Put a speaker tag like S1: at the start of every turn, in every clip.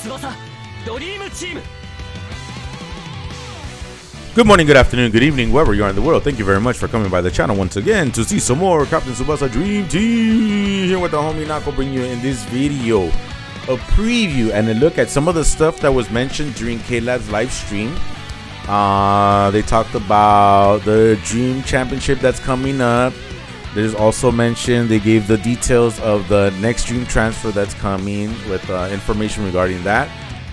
S1: Tsubasa ドリームチーム
S2: Good morning, good afternoon, good evening, wherever you are in the world. Thank you very much for coming by the channel once again to see some more Captain Tsubasa Dream Team. Here with the homie Nako, bring you in this video a preview and a look at some of the stuff that was mentioned during K-Lab's live stream. They talked about the Dream Championship that's coming up. There's also mentioned they gave the details of the next Dream transfer that's coming with information regarding that.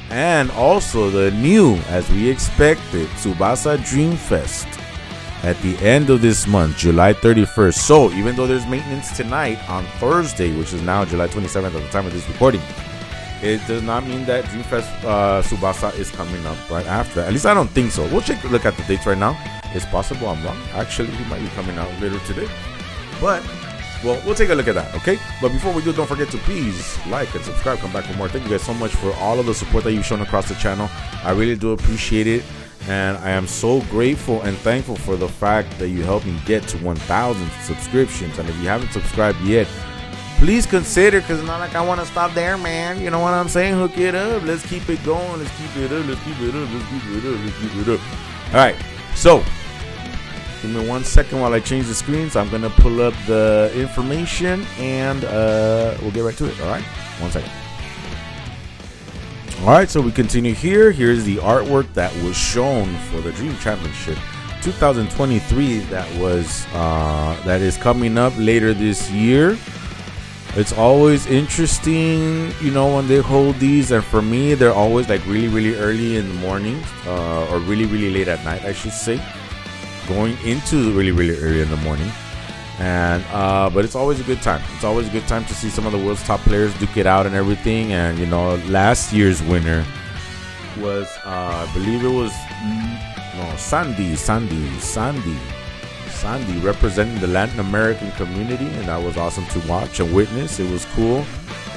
S2: And also the new, as we expected, Tsubasa Dream Fest at the end of this month, July 31st. So even though there's maintenance tonight on Thursday, which is now July 27th at the time of this recording, it does not mean that Dream Fest Tsubasa is coming up right after that. At least I don't think so. We'll take a look at the dates right now. It's possible I'm wrong. Actually, he might be coming out later today. But well, we'll take a look at that, okay? But before we do, don't forget to please like and subscribe. Come back for more. Thank you guys so much for all of the support that you've shown across the channel. I really do appreciate it. And I am so grateful and thankful for the fact that you helped me get to 1,000 subscriptions. And if you haven't subscribed yet, please consider, because it's not like I want to stop there, man. You know what I'm saying? Hook it up. Let's keep it going. Let's keep it up. Let's keep it up. Let's keep it up. Let's keep it up. All right. So give me 1 second while I change the screens. I'm going to pull up the information and we'll get right to it. All right. 1 second. All right. So we continue here. Here's the artwork that was shown for the Dream Championship 2023 that is coming up later this year. It's always interesting, you know, when they hold these. And for me, they're always like really, really early in the morning or really, really late at night, I should say. Going into really, really early in the morning. And but it's always a good time. It's always a good time to see some of the world's top players duke it out and everything. And you know, last year's winner was I believe it was Sandy representing the Latin American community, and that was awesome to watch and witness. It was cool.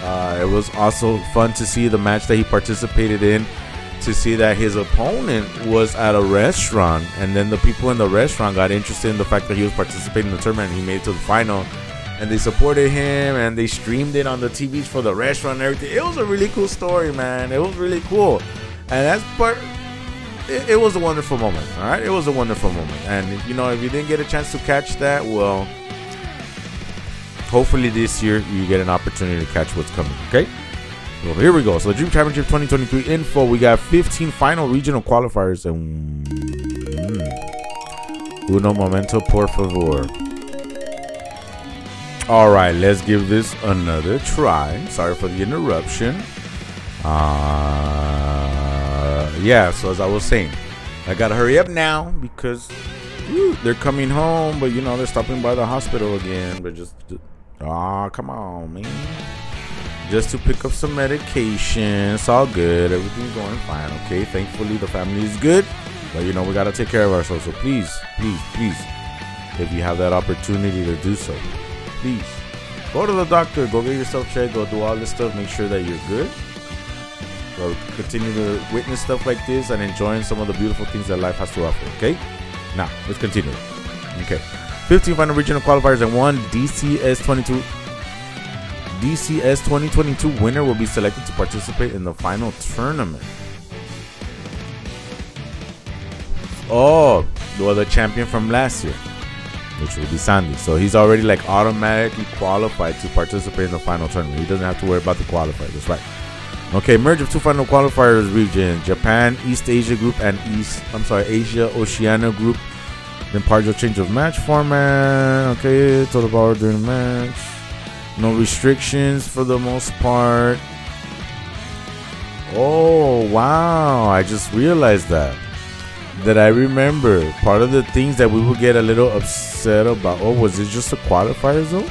S2: It was also fun to see the match that he participated in, to see that his opponent was at a restaurant, and then the people in the restaurant got interested in the fact that he was participating in the tournament and he made it to the final, and they supported him and they streamed it on the TVs for the restaurant and everything. It was a really cool story, man. It was really cool, and that's part. It was a wonderful moment. All right, it was a wonderful moment, and you know, if you didn't get a chance to catch that, well, hopefully this year you get an opportunity to catch what's coming. Okay. Well, here we go. So the Dream Championship 2023 info. We got 15 final regional qualifiers and uno momento, por favor. All right, let's give this another try. Sorry for the interruption. Yeah. So as I was saying, I gotta hurry up now because they're coming home, but you know they're stopping by the hospital again. But just come on, man. Just to pick up some medication. It's all good. Everything's going fine, okay? Thankfully, the family is good. But, you know, we got to take care of ourselves. So please, please, please, if you have that opportunity to do so, please, go to the doctor. Go get yourself checked. Go do all this stuff. Make sure that you're good. Go continue to witness stuff like this and enjoying some of the beautiful things that life has to offer, okay? Now, let's continue. Okay. 15 final regional qualifiers and one DCS 2022 winner will be selected to participate in the final tournament. Oh, well, the champion from last year, which will be Sandy. So he's already like automatically qualified to participate in the final tournament. He doesn't have to worry about the qualifiers. That's right. Okay, merge of two final qualifiers region: Japan, East Asia group, and Asia Oceania group. Then partial change of match format. Okay, total power during the match. No restrictions for the most part. Oh, wow. I just realized that I remember part of the things that we would get a little upset about. Oh, was it just the qualifiers though?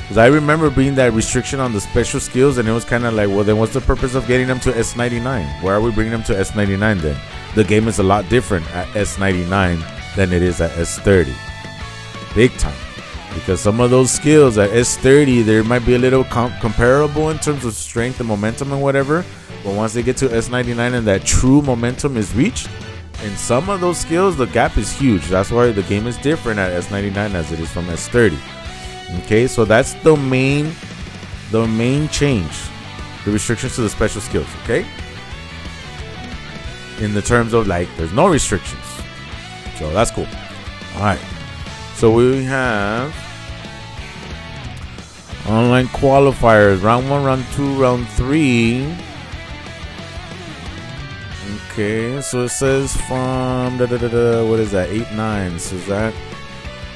S2: Because I remember being that restriction on the special skills, and it was kind of like, well, then what's the purpose of getting them to S99? Why are we bringing them to S99 then? The game is a lot different at S99 than it is at S30. Big time. Because some of those skills at S30, there might be a little comparable in terms of strength and momentum and whatever. But once they get to S99 and that true momentum is reached, in some of those skills, the gap is huge. That's why the game is different at S99 as it is from S30. Okay, so that's the main change. the restrictions to the special skills, okay? In the terms of like, there's no restrictions. So that's cool. All right. So we have online qualifiers, round 1, round 2, round 3. Okay, so it says from what is that? 8/9. So is that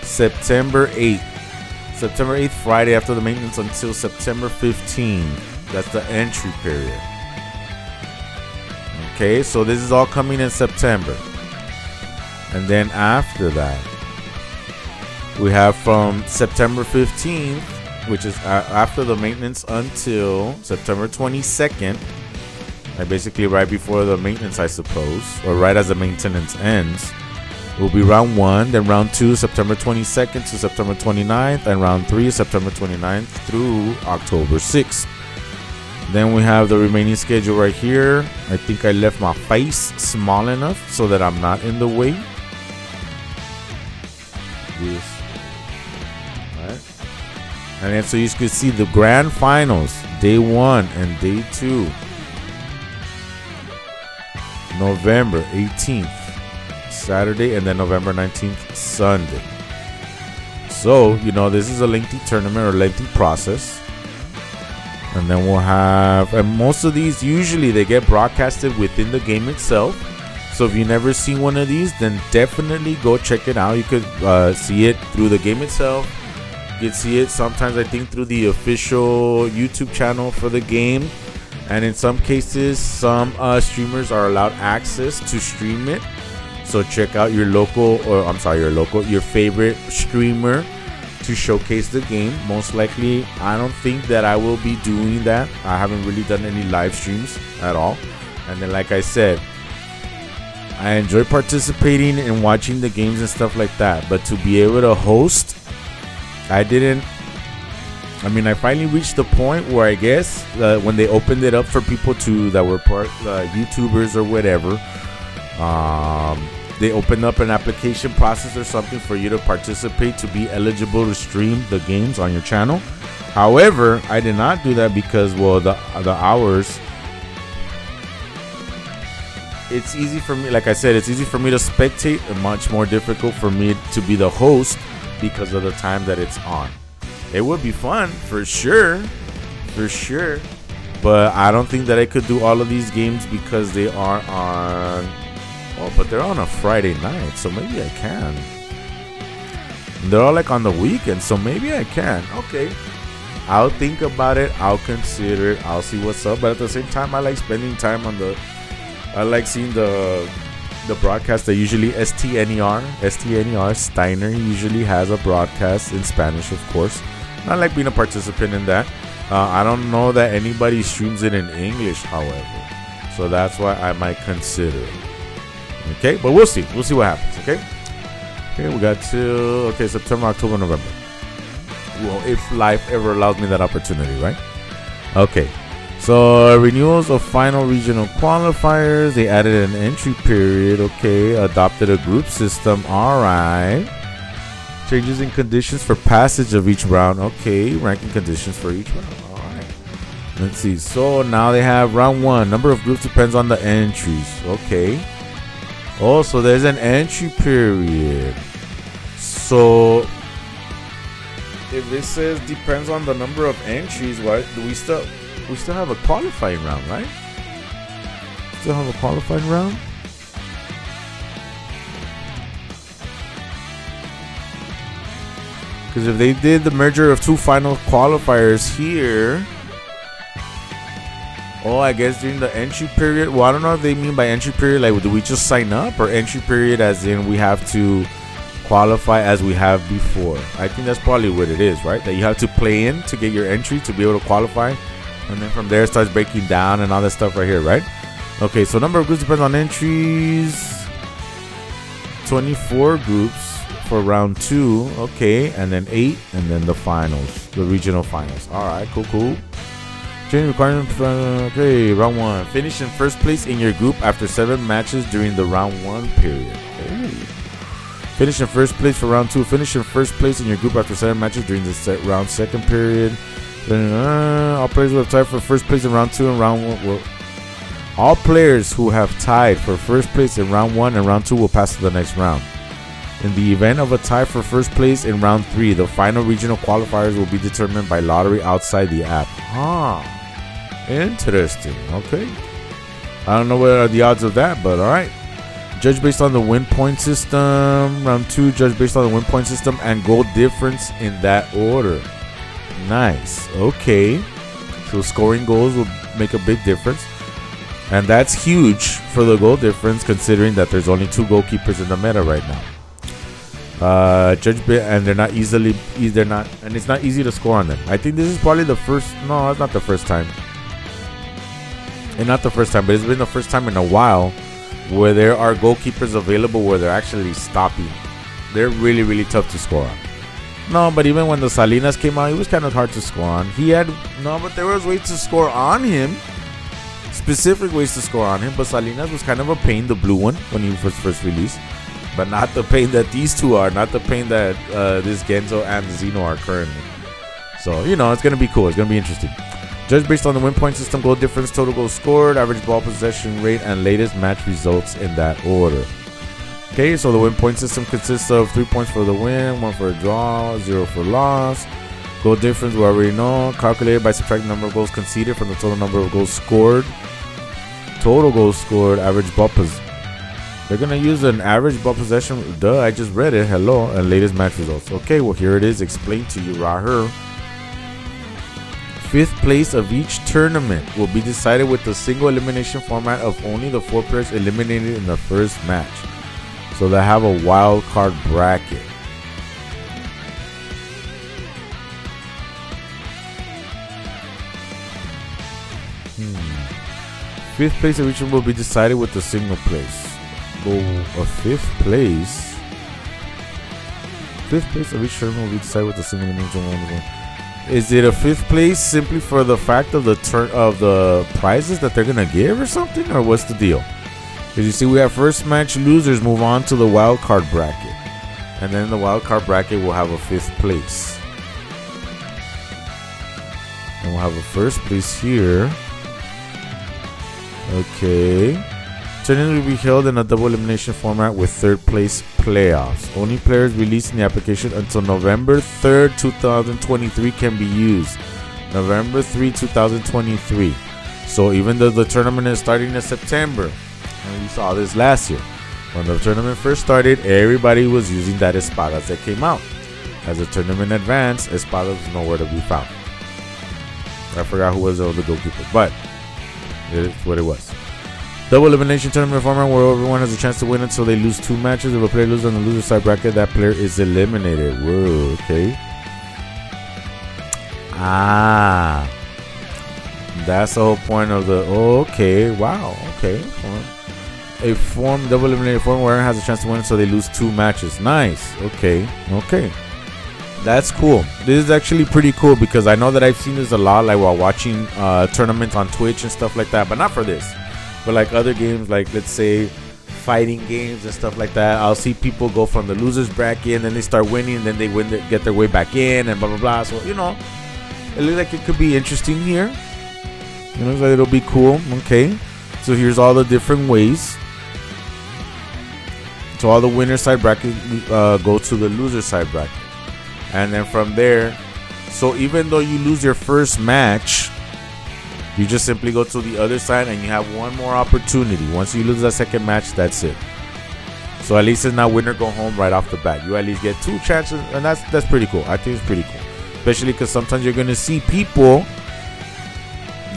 S2: September 8th? September 8th, Friday after the maintenance until September 15th. That's the entry period. Okay, so this is all coming in September. And then after that, we have from September 15th, which is after the maintenance, until September 22nd. Like basically right before the maintenance, I suppose, or right as the maintenance ends, will be round 1. Then round 2, September 22nd to September 29th, and round 3, September 29th through October 6th. Then we have the remaining schedule right here. I think I left my face small enough so that I'm not in the way. This, right? And then so you could see the grand finals, day 1 and day 2. November 18th, Saturday, and then November 19th, Sunday. So, you know, this is a lengthy tournament or lengthy process. And then we'll have, and most of these, usually they get broadcasted within the game itself. So if you've never seen one of these, then definitely go check it out. You could see it through the game itself. You could see it sometimes, I think, through the official YouTube channel for the game. And in some cases, some streamers are allowed access to stream it. So check out your local, your favorite streamer to showcase the game. Most likely, I don't think that I will be doing that. I haven't really done any live streams at all. And then, like I said, I enjoy participating and watching the games and stuff like that. But to be able to host, I finally reached the point where I guess when they opened it up for people that were part YouTubers or whatever, they opened up an application process or something for you to participate to be eligible to stream the games on your channel. However, I did not do that because, well, the hours. It's easy for me, like I said, it's easy for me to spectate and much more difficult for me to be the host because of the time that it's on. It would be fun for sure, but I don't think that I could do all of these games because they are on, but they're on a Friday night, so maybe I can. They're all like on the weekend, so maybe I can. Okay, I'll think about it, I'll consider it, I'll see what's up. But at the same time, I like spending time I like seeing the broadcast that usually STNER Steiner usually has a broadcast in Spanish, of course. I like being a participant in that. I don't know that anybody streams it in English, however, so that's why I might consider it. Okay, but we'll see what happens. Okay, we got till September, October, November. Well, if life ever allows me that opportunity, right? Okay. So renewals of final regional qualifiers. They added an entry period. Okay, adopted a group system. All right. Changes in conditions for passage of each round. Okay, ranking conditions for each round. All right. Let's see. So now they have round 1. Number of groups depends on the entries. Okay. Oh, so there's an entry period. So if it says depends on the number of entries, why do we still have a qualifying round, right? Still have a qualifying round? Because if they did the merger of 2 final qualifiers here, I guess during the entry period. Well, I don't know if they mean by entry period, like do we just sign up, or entry period as in we have to qualify as we have before. I think that's probably what it is, right? That you have to play in to get your entry to be able to qualify. And then from there it starts breaking down and all that stuff right here, right? Okay, so number of groups depends on entries. 24 groups for round 2. Okay, and then 8, and then the finals, the regional finals. All right, cool. Change requirement. Okay, round 1. Finish in first place in your group after 7 matches during the round 1 period. Finish in first place for round 2. Finish in first place in your group after 7 matches during the round 2nd period. All players who have tied for first place in round 2 and round 1 will. All players who have tied for first place in round 1 and round 2 will pass to the next round. In the event of a tie for first place in round 3, the final regional qualifiers will be determined by lottery outside the app. Interesting. Okay. I don't know what are the odds of that, but alright. Judge based on the win point system. Round 2, judge based on the win point system and goal difference in that order. Nice. Okay. So scoring goals will make a big difference. And that's huge for the goal difference, considering that there's only 2 goalkeepers in the meta right now. And they're not easily, and it's not easy to score on them. I think this is probably the first. No, it's not the first time. And not the first time, but it's been the first time in a while where there are goalkeepers available where they're actually stopping. They're really, really tough to score on. No, but even when the Salinas came out, he was kind of hard to score on. But there was ways to score on him. Specific ways to score on him, but Salinas was kind of a pain, the blue one, when he was first released. But not the pain that these two are, not the pain that this Genzo and Zeno are currently. So, it's going to be cool. It's going to be interesting. Judged based on the win point system, goal difference, total goals scored, average ball possession rate, and latest match results in that order. Okay, so the win point system consists of 3 points for the win, 1 for a draw, 0 for loss. Goal difference, we already know, calculated by subtracting the number of goals conceded from the total number of goals scored. Total goals scored, average ball possession. They're going to use an average ball possession. Duh, I just read it. Hello. And latest match results. Okay, well, here it is. Explained to you right here. 5th place of each tournament will be decided with the single elimination format of only the 4 players eliminated in the first match. So they have a wild card bracket. Fifth place of each one will be decided with the single place. A 5th place. 5th place of each tournament will be decided with the single elimination one. Is it a 5th place simply for the fact of the prizes that they're gonna give or something, or what's the deal? Because you see, we have first match losers move on to the wild card bracket, and then the wild card bracket will have a 5th place, and we'll have a first place here. Okay. Tournament will be held in a double elimination format with 3rd place playoffs. Only players released in the application until November 3rd, 2023 can be used. November 3, 2023. So even though the tournament is starting in September, and we saw this last year, when the tournament first started, everybody was using that Espadas that came out. As the tournament advanced, Espadas was nowhere to be found. I forgot who was the goalkeeper, but it's what it was. Double elimination tournament format where everyone has a chance to win until they lose 2 matches. If a player loses on the loser side bracket, that player is eliminated. Whoa, okay. That's the whole point of the. Oh, okay, wow, okay. A double eliminated form where everyone has a chance to win until they lose 2 matches. Nice. Okay. That's cool. This is actually pretty cool because I know that I've seen this a lot, like while watching tournaments on Twitch and stuff like that, but not for this. But like other games, like let's say fighting games and stuff like that, I'll see people go from the losers bracket and then they start winning, and then they get their way back in and blah blah blah. So it looks like it could be interesting here. It looks like it'll be cool. Okay, so here's all the different ways. So all the winner side bracket go to the loser side bracket, and then from there, so even though you lose your first match, you just simply go to the other side and you have one more opportunity. Once you lose that second match, that's it. So at least it's not winner go home right off the bat. You at least get 2 chances, and that's pretty cool. I think it's pretty cool, especially because sometimes you're gonna see people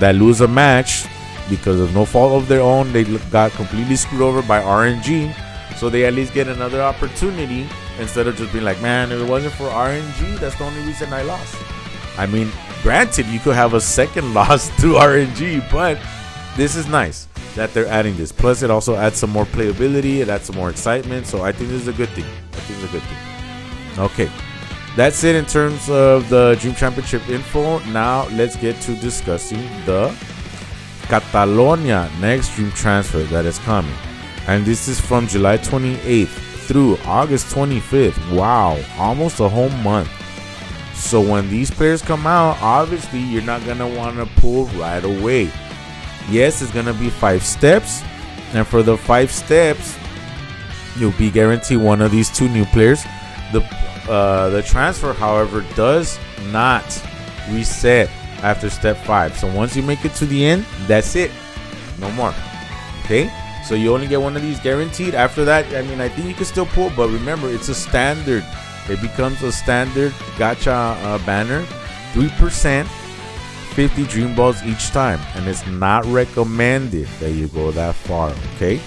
S2: that lose a match because of no fault of their own. They got completely screwed over by RNG, so they at least get another opportunity instead of just being like, man, if it wasn't for RNG, that's the only reason I lost. I mean, granted, you could have a second loss through RNG, but this is nice that they're adding this. Plus, it also adds some more playability. It adds some more excitement. So I think this is a good thing. Okay, that's it in terms of the Dream Championship info. Now let's get to discussing the Catalonia next Dream transfer that is coming. And this is from July 28th through August 25th. Wow, almost a whole month. So when these players come out, obviously you're not gonna want to pull right away. Yes, it's gonna be 5 steps, and for the 5 steps, you'll be guaranteed one of these 2 new players. The transfer, however, does not reset after step 5. So once you make it to the end, that's it, no more. Okay, so you only get one of these guaranteed. After that, I mean, I think you can still pull, but remember, it's a standard. It becomes a standard gacha banner, 3%, 50 dream balls each time, and it's not recommended that you go that far. Okay,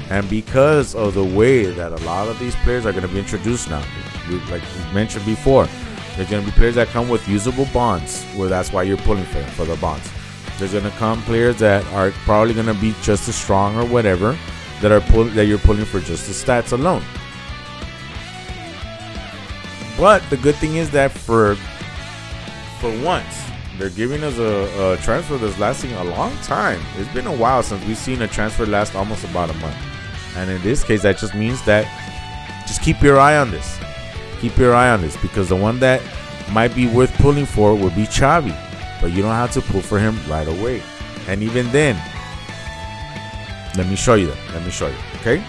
S2: and because of the way that a lot of these players are going to be introduced now, like we mentioned before, there's going to be players that come with usable bonds, where that's why you're pulling for the bonds. There's going to come players that are probably going to be just as strong or whatever, that you're pulling for just the stats alone. But the good thing is that for once, they're giving us a transfer that's lasting a long time. It's been a while since we've seen a transfer last almost about a month. And in this case, that just means that just keep your eye on this. Keep your eye on this, because the one that might be worth pulling for would be Xavi. But you don't have to pull for him right away. And even then, let me show you that. Okay?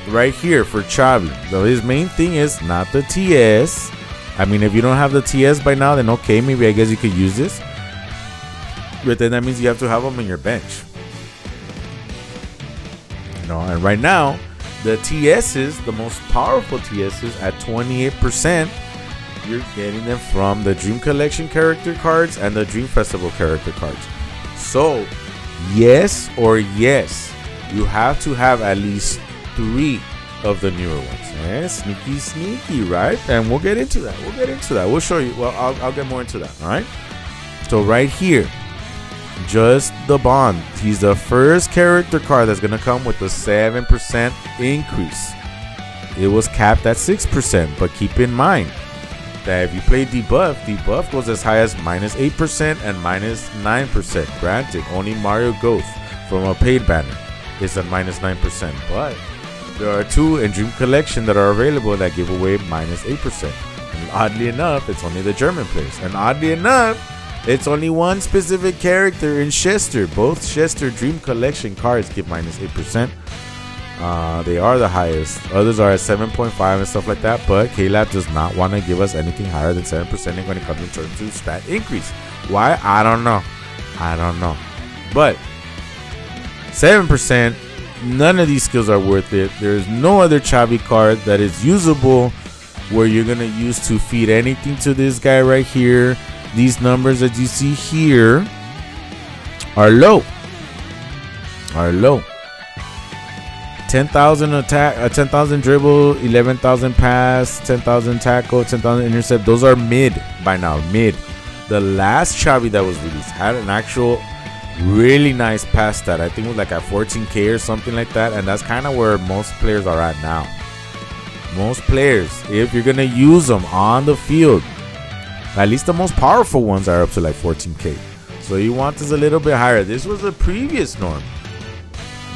S2: Right here for Xavi, though, his main thing is not the TS. I mean, if you don't have the TS by now, then okay, maybe I guess you could use this. But then that means you have to have them in your bench. You know, and right now, the TSs, the most powerful TSs at 28%, you're getting them from the Dream Collection character cards and the Dream Festival character cards. So, yes, you have to have at least 3 of the newer ones. Yeah, sneaky, right? And we'll get into that. We'll show you. Well, I'll get more into that. All right. So right here, just the bond. He's the first character card that's gonna come with a 7% increase. It was capped at 6%, but keep in mind that if you play debuff goes as high as -8% and -9%. Granted, only Mario Goth from a paid banner is at -9%, but there are 2 in Dream Collection that are available that give away -8%. And oddly enough, it's only the German players. And oddly enough, it's only one specific character in Chester. Both Chester Dream Collection cards give -8%. They are the highest. Others are at 7.5 and stuff like that. But K-Lab does not want to give us anything higher than 7% when it comes in terms of stat increase. Why? I don't know. But 7%, none of these skills are worth it. There's no other Xavi card that is usable where you're going to use to feed anything to this guy right here. These numbers that you see here are low. 10,000 attack, 10,000 dribble, 11,000 pass, 10,000 tackle, 10,000 intercept. Those are mid by now. The last Xavi that was released had an actual really nice pass stat. I think it was like at 14K or something like that. And that's kind of where most players are at now. Most players, if you're going to use them on the field, at least the most powerful ones are up to like 14K. So you want this a little bit higher. This was the previous norm.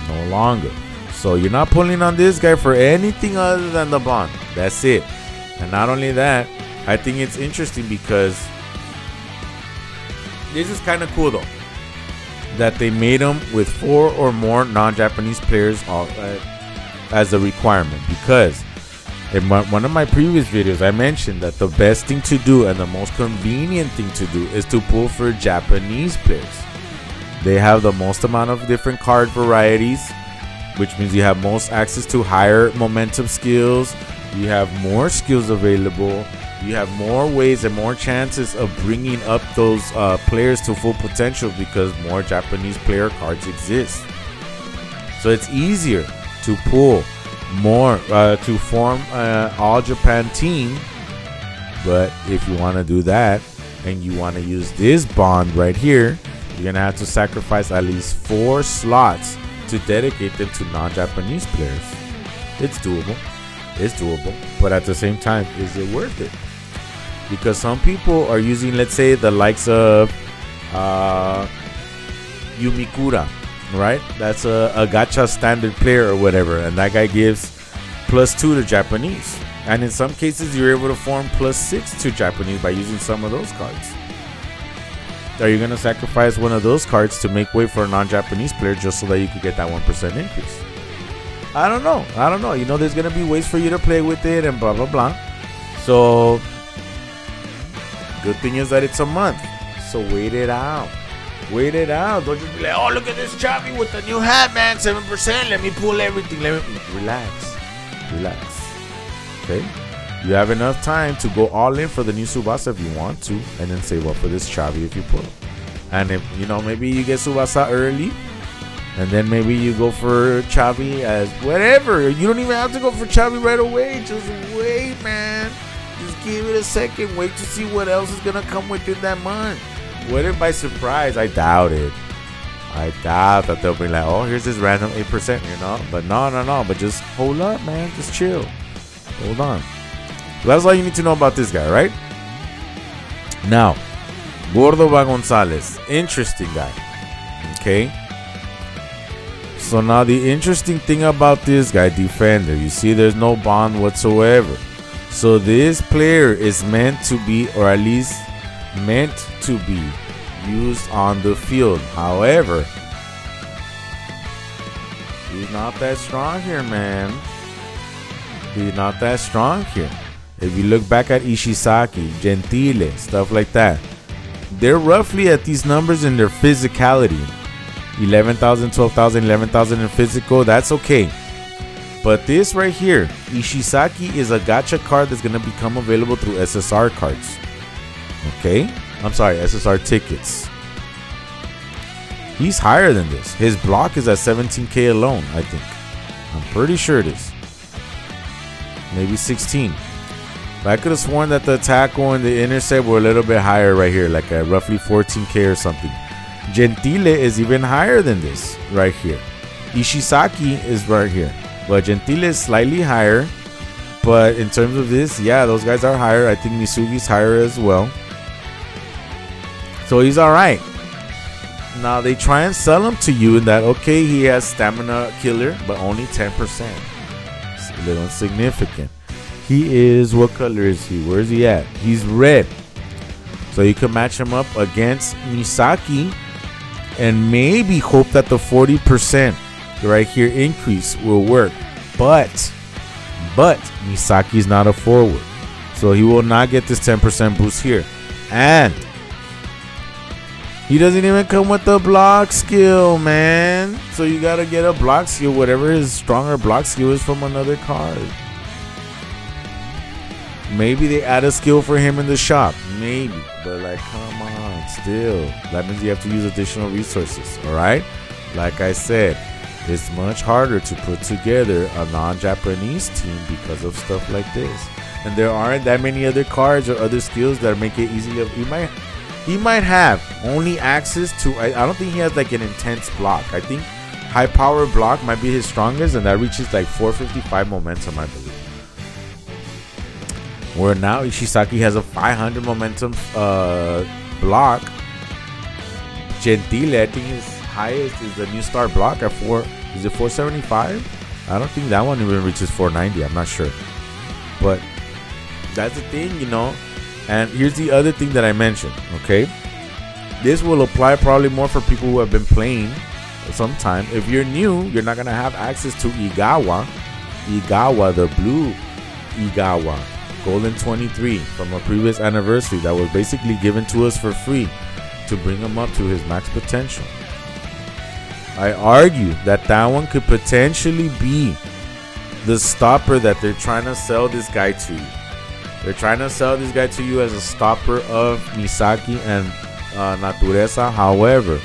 S2: No longer. So you're not pulling on this guy for anything other than the bond. That's it. And not only that, I think it's interesting because this is kind of cool though, that they made them with 4 or more non-Japanese players as a requirement. Because in one of my previous videos, I mentioned that the best thing to do and the most convenient thing to do is to pull for Japanese players. They have the most amount of different card varieties, which means you have most access to higher momentum skills. You have more skills available. You have more ways and more chances of bringing up those players to full potential because more Japanese player cards exist. So it's easier to pull more to form an all Japan team. But if you want to do that and you want to use this bond right here, you're gonna have to sacrifice at least 4 slots to dedicate them to non-Japanese players. It's doable, but at the same time, is it worth it? Because some people are using, let's say, the likes of Yumikura, right? That's a gacha standard player or whatever, and that guy gives +2 to Japanese. And in some cases, you're able to form +6 to Japanese by using some of those cards. Are you going to sacrifice one of those cards to make way for a non-Japanese player just so that you could get that 1% increase? I don't know. You know, there's going to be ways for you to play with it and blah, blah, blah. So, good thing is that it's a month. So, wait it out. Wait it out. Don't just be like, oh, look at this Xavi with the new hat, man. 7%. Let me pull everything. Relax. Okay? You have enough time to go all in for the new Tsubasa if you want to, and then save up for this Xavi if you pull it. And if, you know, maybe you get Tsubasa early, and then maybe you go for Xavi as whatever. You don't even have to go for Xavi right away. Just wait, man. Just give it a second. Wait to see what else is going to come within that month. What if by surprise? I doubt it. I doubt that they'll be like, oh, here's this random 8%, you know? But no. But just hold up, man. Just chill. Hold on. That's all you need to know about this guy, right? Now, Gordoba Gonzalez. Interesting guy. Okay? So now the interesting thing about this guy, defender, you see there's no bond whatsoever. So this player is meant to be, or at least meant to be, used on the field. However, he's not that strong here, man. He's not that strong here. If you look back at Ishizaki, Gentile, stuff like that, they're roughly at these numbers in their physicality. 11,000, 12,000, 11,000 in physical, that's okay. But this right here, Ishizaki is a gacha card that's going to become available through SSR cards. Okay? I'm sorry, SSR tickets. He's higher than this. His block is at 17k alone, I think. I'm pretty sure it is. Maybe 16. But I could have sworn that the tackle and the intercept were a little bit higher right here, like at roughly 14k or something. Gentile is even higher than this right here. Ishizaki is right here. But Gentile is slightly higher. But in terms of this, yeah, those guys are higher. I think Misugi's higher as well. So he's alright. Now they try and sell him to you in that, okay, he has stamina killer, but only 10%. It's a little insignificant. He is, what color is he? Where is he at? He's red. So you can match him up against Misaki and maybe hope that the 40% right here increase will work. But Misaki is not a forward. So he will not get this 10% boost here. And he doesn't even come with the block skill, man. So you got to get a block skill, whatever his stronger block skill is, from another card. Maybe they add a skill for him in the shop. Maybe. But like, come on, still. That means you have to use additional resources, all right? Like I said, it's much harder to put together a non-Japanese team because of stuff like this. And there aren't that many other cards or other skills that make it easy. He might have only access to, I don't think he has like an intense block. I think high power block might be his strongest, and that reaches like 455 momentum, I believe. Where now Ishizaki has a 500 momentum block. Gentile, I think his highest is the new star block at 475? I don't think that one even reaches 490. I'm not sure. But that's the thing, you know. And here's the other thing that I mentioned, okay? This will apply probably more for people who have been playing sometime. If you're new, you're not going to have access to Igawa. Igawa, the blue Igawa. Golden 23 from a previous anniversary that was basically given to us for free to bring him up to his max potential. I argue that that one could potentially be the stopper that they're trying to sell this guy to you. They're trying to sell this guy to you as a stopper of Misaki and Natureza. However,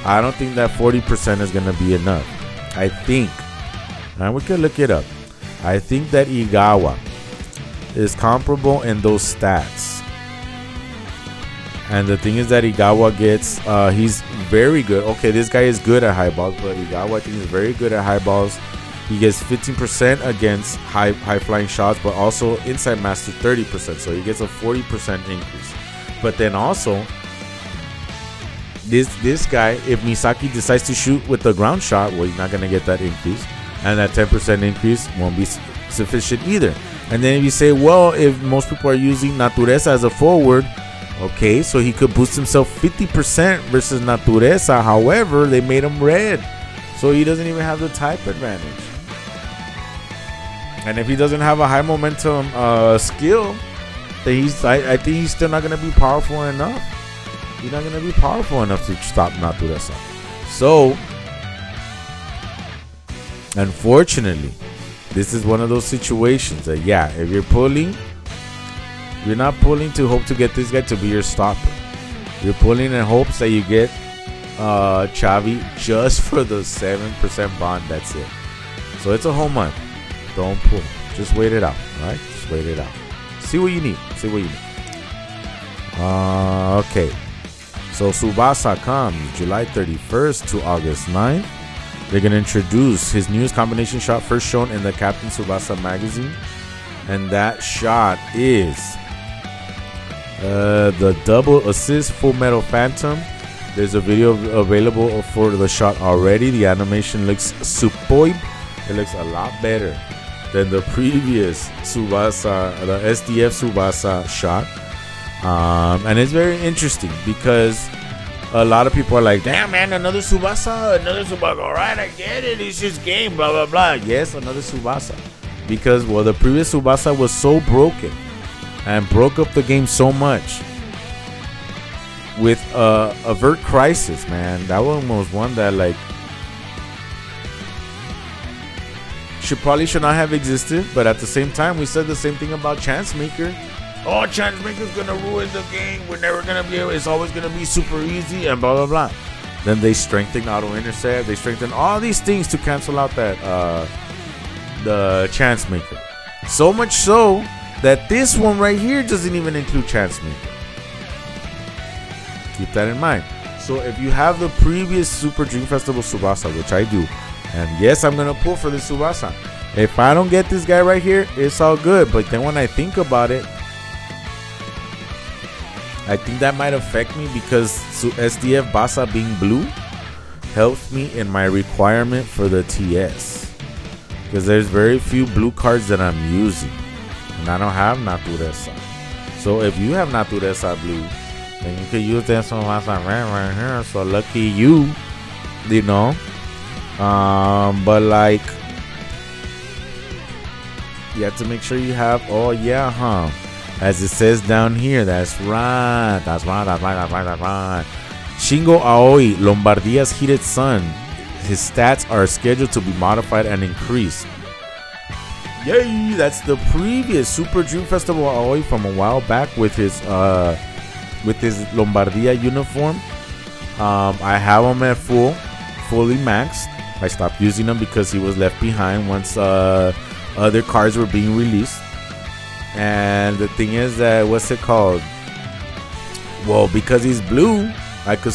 S2: I don't think that 40% is going to be enough. I think, and we can look it up, I think that Igawa is comparable in those stats. And the thing is that Igawa gets, he's very good. Okay, this guy is good at high balls, but Igawa, I think, is very good at high balls. He gets 15% against high flying shots, but also inside master 30%. So he gets a 40% increase. But then also, this guy, if Misaki decides to shoot with the ground shot, well, he's not going to get that increase. And that 10% increase won't be sufficient either. And then if you say, well, if most people are using Natureza as a forward, okay, so he could boost himself 50% versus Natureza. However, they made him red, so he doesn't even have the type advantage. And if he doesn't have a high momentum skill, then I think he's still not going to be powerful enough. He's not going to be powerful enough to stop Natureza. So, unfortunately, this is one of those situations that, yeah, if you're pulling, you're not pulling to hope to get this guy to be your stopper. You're pulling in hopes that you get Xavi just for the 7% bond. That's it. So it's a home run. Don't pull. Just wait it out. All right? Just wait it out. See what you need. See what you need. Okay. So Tsubasa comes July 31st to August 9th. They're going to introduce his newest combination shot, first shown in the Captain Tsubasa magazine. And that shot is the double assist Full Metal Phantom. There's a video available for the shot already. The animation looks superb. It looks a lot better than the previous Tsubasa, the SDF Tsubasa shot. And it's very interesting because a lot of people are like, damn, man, another Tsubasa. All right, I get it. It's just game, blah, blah, blah. Yes, another Tsubasa. Because, well, the previous Tsubasa was so broken and broke up the game so much with Avert Crisis, man. That one was one that, like, should not have existed. But at the same time, we said the same thing about Chancemaker. Oh, Chancemaker's gonna ruin the game. We're never gonna be able. It's always gonna be super easy and blah blah blah. Then they strengthened auto intercept. They strengthened all these things to cancel out that the Chancemaker. So much so that this one right here doesn't even include Chancemaker. Keep that in mind. So if you have the previous Super Dream Festival Tsubasa, which I do, and yes, I'm gonna pull for this Tsubasa. If I don't get this guy right here, it's all good. But then when I think about it, I think that might affect me because SDF Basa being blue helps me in my requirement for the TS. Because there's very few blue cards that I'm using. And I don't have Natureza. So if you have Natureza blue, then you can use this one right here. So lucky you, you know. But like, you have to make sure you have, oh yeah, huh? As it says down here, that's right. Shingo Aoi, Lombardia's heated son. His stats are scheduled to be modified and increased. Yay! That's the previous Super Dream Festival Aoi from a while back with his Lombardia uniform. I have him at fully maxed. I stopped using him because he was left behind once other cards were being released. And the thing is that, what's it called? Well, because he's blue, I could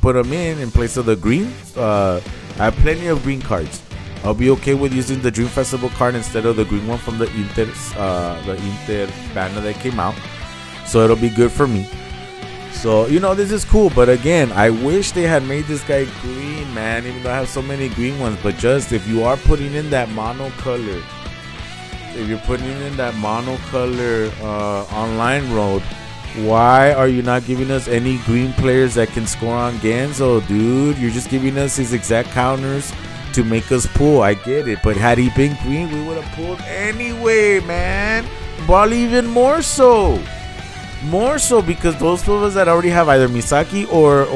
S2: put him in place of the green. I have plenty of green cards. I'll be okay with using the Dream Festival card instead of the green one from the Inter banner that came out. So it'll be good for me. So, you know, this is cool. But again, I wish they had made this guy green, man. Even though I have so many green ones. But just if you are putting in that mono color, online road, why are you not giving us any green players that can score on Genzo, dude? You're just giving us his exact counters to make us pull. I get it, but had he been green, we would have pulled anyway, man. Probably even more so, because those of us that already have either Misaki or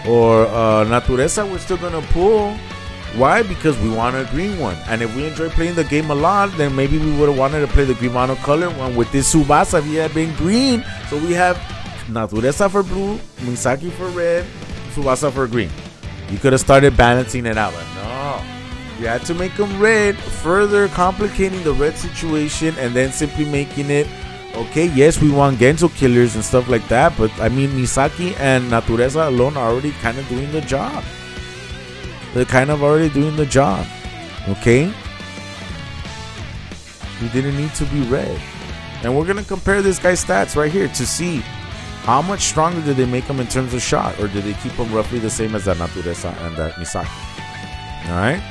S2: Natureza, we're still gonna pull. Why? Because we want a green one. And if we enjoy playing the game a lot, then maybe we would have wanted to play the green monocolor one with this Tsubasa if he had been green. So we have Natureza for blue, Misaki for red, Tsubasa for green. You could have started balancing it out, but no. You had to make him red, further complicating the red situation, and then simply making it, okay, yes, we want Genzo killers and stuff like that, but I mean, Misaki and Natureza alone are already kind of doing the job. They're kind of already doing the job, okay? We didn't need to be red. And we're going to compare this guy's stats right here to see how much stronger did they make him in terms of shot, or did they keep him roughly the same as that Natureza and that Misaki? All right?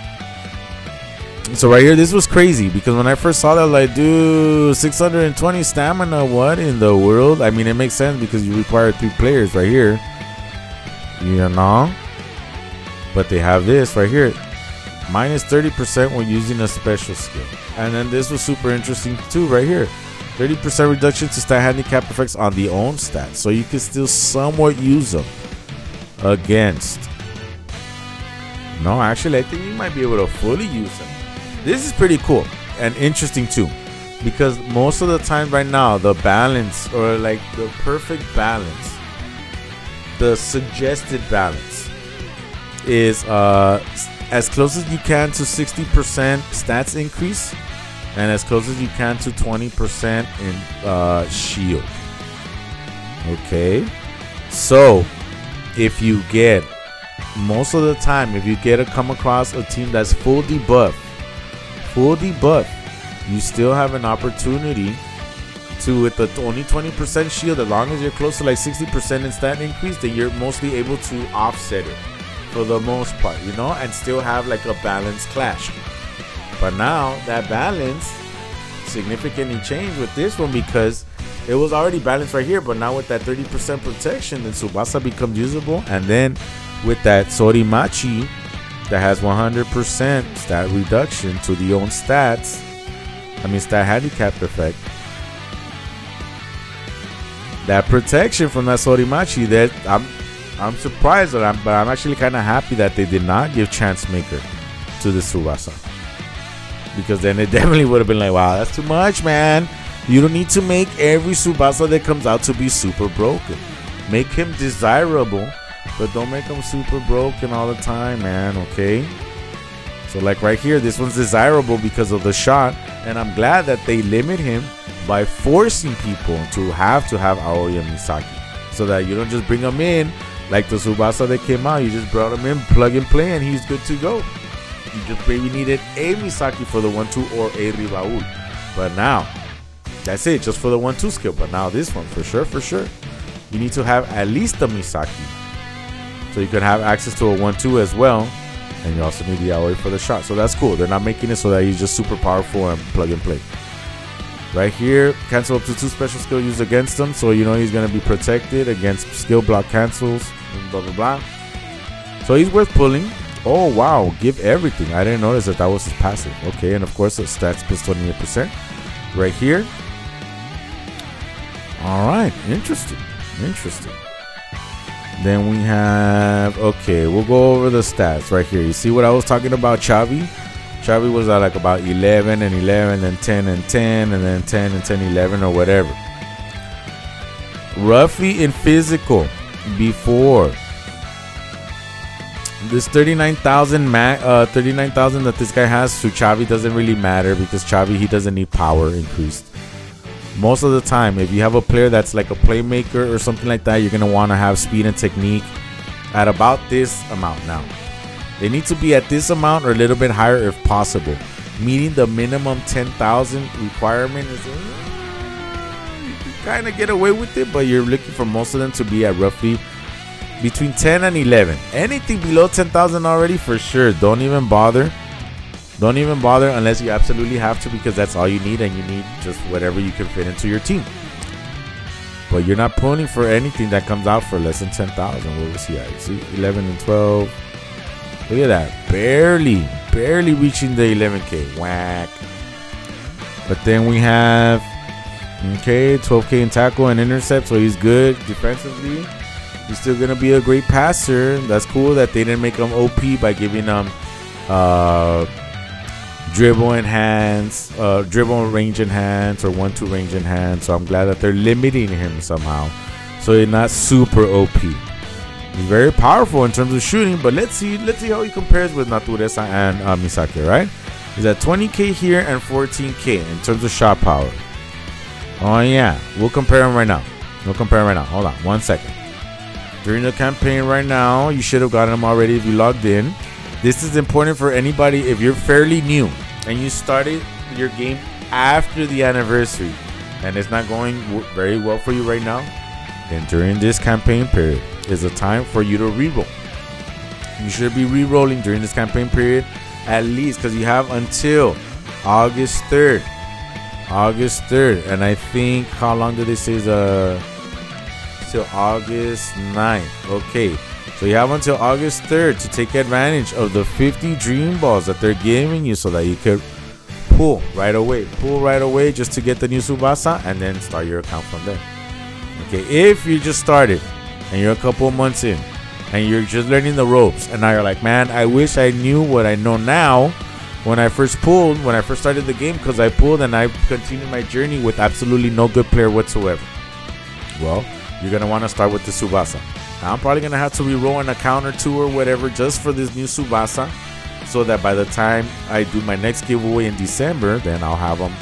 S2: So right here, this was crazy because when I first saw that, I was like, dude, 620 stamina, what in the world? I mean, it makes sense because you require 3 players right here, you know. But they have this right here, minus 30% when using a special skill. And then this was super interesting too right here, 30% reduction to stat handicap effects on the own stats, so you can still somewhat use them against. No, actually, I think you might be able to fully use them. This is pretty cool and interesting too, because most of the time right now, the balance, or like the perfect balance, the suggested balance is as close as you can to 60% stats increase and as close as you can to 20% in shield. Okay, so if you get, most of the time, if you get to come across a team that's full debuff, you still have an opportunity to, with the only 20% shield, as long as you're close to like 60% in stat increase, then you're mostly able to offset it for the most part, you know, and still have like a balanced clash. But now that balance significantly changed with this one, because it was already balanced right here, but now with that 30% protection, then Tsubasa becomes usable. And then with that Sorimachi that has 100% stat reduction to the own stats, I mean stat handicap effect, that protection from that Sorimachi, that I'm surprised that but I'm actually kind of happy that they did not give Chance Maker to the Tsubasa, because then it definitely would have been like, wow, that's too much, man. You don't need to make every Tsubasa that comes out to be super broken. Make him desirable, but don't make him super broken all the time, man. Okay, so like right here, this one's desirable because of the shot, and I'm glad that they limit him by forcing people to have Aoi and Misaki, so that you don't just bring him in like the Tsubasa that came out. You just brought him in, plug and play, and he's good to go. You just maybe needed a Misaki for the 1-2 or a Ribaul, but now that's it, just for the 1-2 skill. But now this one, for sure, you need to have at least a Misaki, so you can have access to a 1-2 as well, and you also need the Aoi for the shot. So that's cool. They're not making it so that he's just super powerful and plug and play. Right here, cancel up to 2 special skill used against him, so you know he's going to be protected against skill block cancels and blah blah blah. So he's worth pulling. Oh wow, give everything. I didn't notice that was his passive. Okay, and of course the stats plus 28% right here. All right, interesting. Then we have, okay, we'll go over the stats right here. You see what I was talking about, Xavi? Xavi was at like about 11 and 11, then 10 and 10, and then 10 and 10, 11 or whatever. Roughly in physical, before this 39,000 that this guy has, to Xavi doesn't really matter, because Xavi, he doesn't need power increased. Most of the time, if you have a player that's like a playmaker or something like that, you're going to want to have speed and technique at about this amount. Now, they need to be at this amount or a little bit higher if possible. Meaning the minimum 10,000 requirement is, you can kind of get away with it, but you're looking for most of them to be at roughly between 10 and 11. Anything below 10,000 already, for sure, don't even bother. Don't even bother unless you absolutely have to, because that's all you need, and you need just whatever you can fit into your team. But you're not pulling for anything that comes out for less than 10,000. What was he at? See, 11 and 12. Look at that. Barely reaching the 11K. Whack. But then we have, okay, 12K in tackle and intercept, so he's good defensively. He's still going to be a great passer. That's cool that they didn't make him OP by giving him dribble enhance, dribble range enhance, or 1-2 range enhance. So I'm glad that they're limiting him somehow, so he's not super OP. He's very powerful in terms of shooting, but let's see how he compares with Natureza and Misaki, right? He's at 20K here and 14K in terms of shot power. Oh yeah, we'll compare him right now. Hold on 1 second. During the campaign right now, you should have gotten him already if you logged in. This is important for anybody if you're fairly new and you started your game after the anniversary and it's not going very well for you right now. Then during this campaign period is a time for you to reroll. You should be re-rolling during this campaign period at least, because you have until August 3rd. And I think, how long did they say is till August 9th? Okay, so you have until August 3rd to take advantage of the 50 dream balls that they're giving you, so that you could pull right away just to get the new Tsubasa, and then start your account from there. Okay, if you just started and you're a couple months in and you're just learning the ropes, and now you're like, man, I wish I knew what I know now when I first started the game, because I pulled and I continued my journey with absolutely no good player whatsoever. Well, you're going to want to start with the Tsubasa. Now, I'm probably going to have to re-roll an account or two or whatever just for this new Tsubasa, so that by the time I do my next giveaway in December, then I'll have them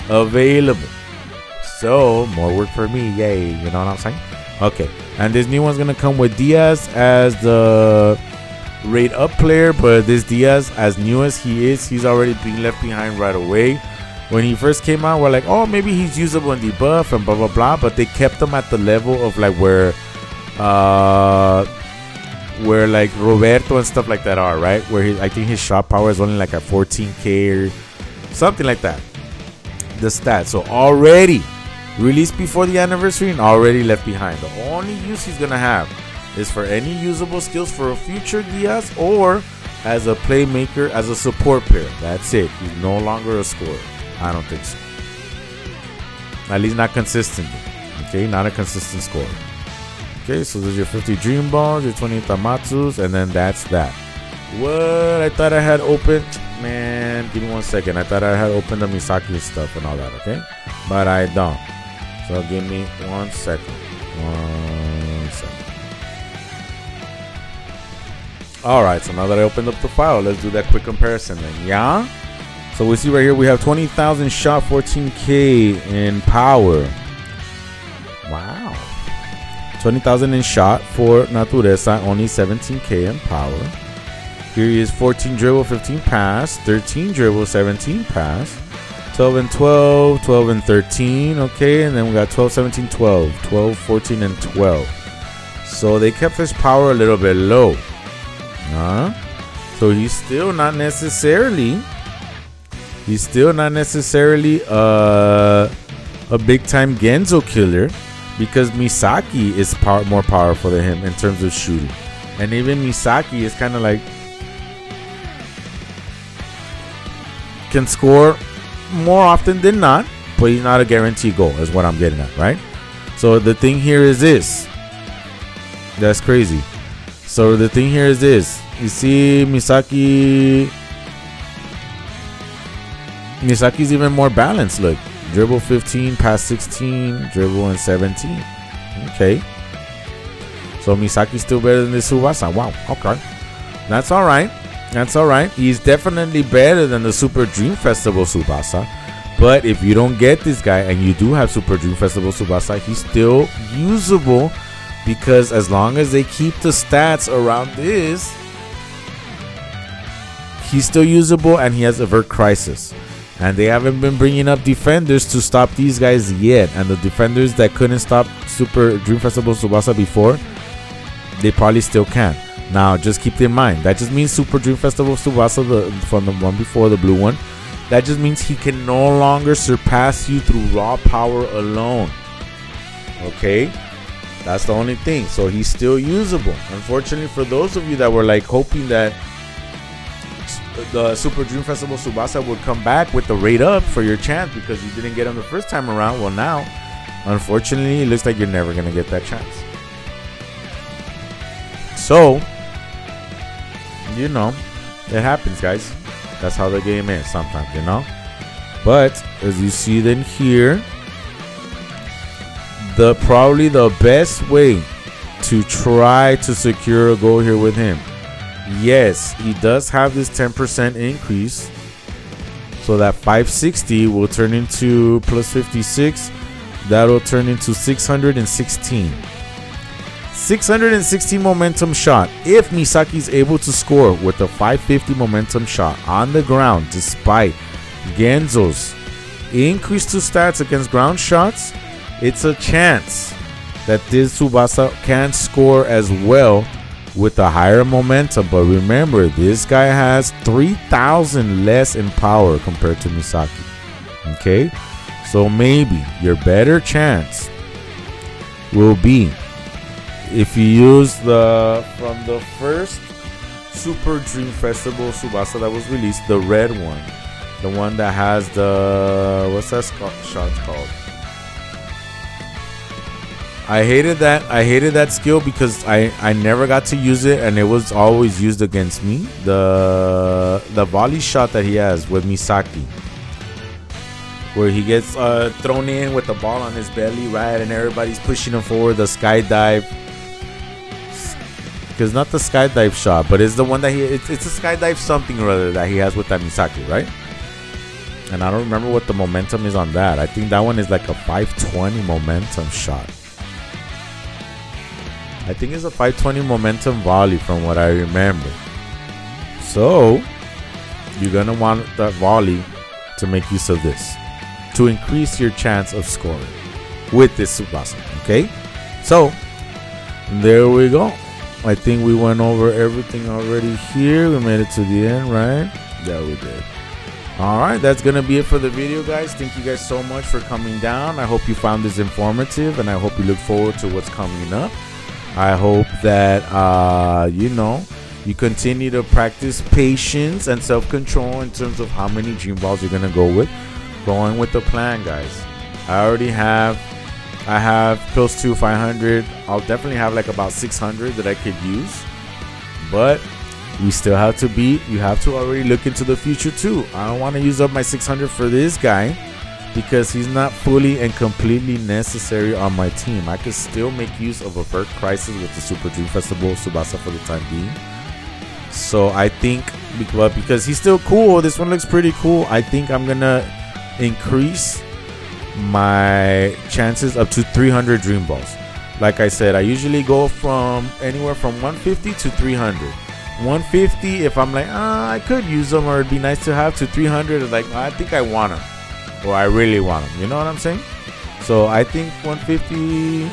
S2: available. So, more work for me, yay, you know what I'm saying? Okay, and this new one's going to come with Diaz as the rate up player, but this Diaz, as new as he is, he's already being left behind right away. When he first came out, we're like, oh, maybe he's usable in debuff and blah, blah, blah, but they kept him at the level of like where like Roberto and stuff like that are, right? Where I think his shot power is only like at 14k or something like that. The stats. So already released before the anniversary and already left behind. The only use he's gonna have is for any usable skills for a future Diaz, or as a playmaker, as a support player. That's it. He's no longer a scorer. I don't think so. At least not consistently. Okay, not a consistent scorer. Okay, so there's your 50 dream balls, your 20 Tamatsus, and then that's that. What? I thought I had opened. Man, give me 1 second. I thought I had opened the Misaki stuff and all that, okay? But I don't. So give me 1 second. 1 second. Alright, so now that I opened up the file, let's do that quick comparison then, yeah? So we see right here we have 20,000 shot, 14k in power. Wow. 20,000 in shot for Natureza, only 17k in power. Here is 14 dribble, 15 pass, 13 dribble, 17 pass, 12 and 12, 12 and 13, okay, and then we got 12, 17, 12, 12, 14, and 12. So they kept his power a little bit low. So he's still not necessarily a big time Genzo killer, because Misaki is more powerful than him in terms of shooting. And even Misaki is kind of like, can score more often than not, but he's not a guaranteed goal, is what I'm getting at, right? So the thing here is this. That's crazy. So the thing here is this. You see Misaki's even more balanced. Look, dribble 15, pass 16, dribble and 17. Okay. So Misaki's still better than this Tsubasa. Wow. Okay. That's all right. That's all right. He's definitely better than the Super Dream Festival Tsubasa. But if you don't get this guy and you do have Super Dream Festival Tsubasa, he's still usable, because as long as they keep the stats around this, he's still usable, and he has Avert Crisis. And they haven't been bringing up defenders to stop these guys yet. And the defenders that couldn't stop Super Dream Festival Tsubasa before, they probably still can. Now, just keep in mind, that just means Super Dream Festival Tsubasa, from the one before, the blue one, that just means he can no longer surpass you through raw power alone. Okay? That's the only thing. So he's still usable. Unfortunately, for those of you that were like hoping that the Super Dream Festival Tsubasa would come back with the rate up for your chance because you didn't get him the first time around, well, now, unfortunately, it looks like you're never going to get that chance. So, you know, it happens, guys. That's how the game is sometimes, you know. But as you see then here, probably the best way to try to secure a goal here with him. Yes, he does have this 10% increase. So that 560 will turn into plus 56. That'll turn into 616. 616 momentum shot. If Misaki's able to score with a 550 momentum shot on the ground, despite Genzo's increase to stats against ground shots, it's a chance that this Tsubasa can score as well with a higher momentum. But remember, this guy has 3,000 less in power compared to Misaki. Okay, so maybe your better chance will be if you use from the first Super Dream Festival Tsubasa that was released, the red one, the one that has the, what's that shot called? I hated that skill because I never got to use it, and it was always used against me. The volley shot that he has with Misaki, where he gets thrown in with the ball on his belly, right, and everybody's pushing him forward. The skydive, because not the skydive shot, but it's the one that it's a skydive something or other that he has with that Misaki, right? And I don't remember what the momentum is on that. I think that one is like a 520 momentum shot. I think it's a 520 momentum volley from what I remember. So you're gonna want that volley to make use of this to increase your chance of scoring with this Tsubasa. Okay, so there we go. I think we went over everything already here. We made it to the end, right? Yeah, we did. All right, that's gonna be it for the video, guys. Thank you guys so much for coming down. I hope you found this informative, and I hope you look forward to what's coming up. I hope that you continue to practice patience and self-control in terms of how many dream balls you're gonna go with. Going with the plan, guys. I have close to 500. I'll definitely have like about 600 that I could use, but we still have to you have to already look into the future too. I don't want to use up my 600 for this guy because he's not fully and completely necessary on my team. I could still make use of Avert Crisis with the Super Dream Festival Tsubasa for the time being. So I think because he's still cool, this one looks pretty cool. I think I'm gonna increase my chances up to 300 dream balls. Like I said, I usually go from anywhere from 150 to 300. 150 if I'm like, I could use them or it'd be nice to have, to 300 like, I think I want them or I really want them. You know what I'm saying? So I think 150,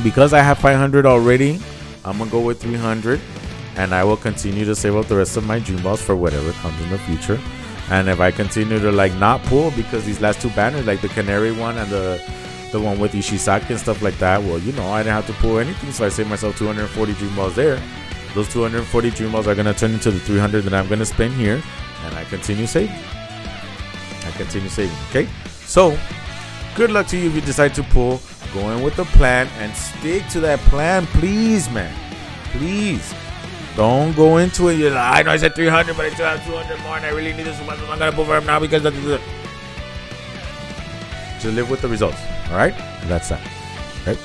S2: because I have 500 already, I'm gonna go with 300, and I will continue to save up the rest of my dream balls for whatever comes in the future. And if I continue to like not pull because these last two banners, like the Canary one and the one with Ishizaki and stuff like that, well, I didn't have to pull anything, so I saved myself 240 dream balls there. Those 240 dream balls are gonna turn into the 300 that I'm gonna spend here, and I continue saving. Okay, so good luck to you if you decide to pull. Go in with the plan and stick to that plan, please, man. Please. Don't go into it. You're like, I know I said 300, but I still have 200 more, and I really need this one. I'm gonna pull for him now because that's it. Just live with the results. All right, and that's that. Okay.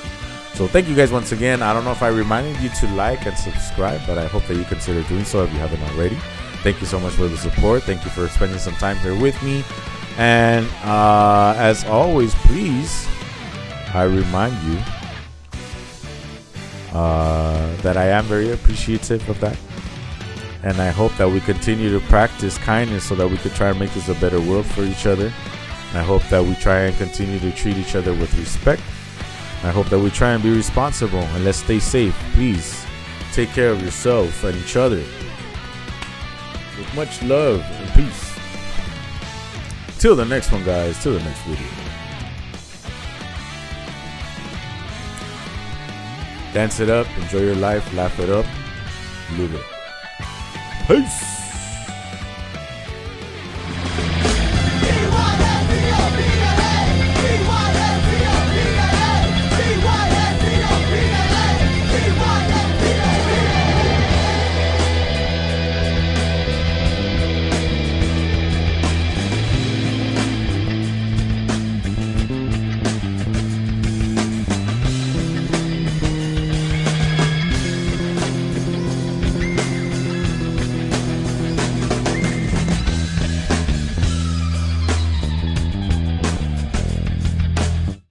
S2: So thank you guys once again. I don't know if I reminded you to like and subscribe, but I hope that you consider doing so if you haven't already. Thank you so much for the support. Thank you for spending some time here with me. And as always, please, I remind you that I am very appreciative of that, and I hope that we continue to practice kindness so that we could try and make this a better world for each other. And I hope that we try and continue to treat each other with respect. I hope that we try and be responsible, and let's stay safe. Please take care of yourself and each other with much love and peace. Till the next one, guys. Till the next video. Dance it up, enjoy your life, laugh it up, live it. Peace.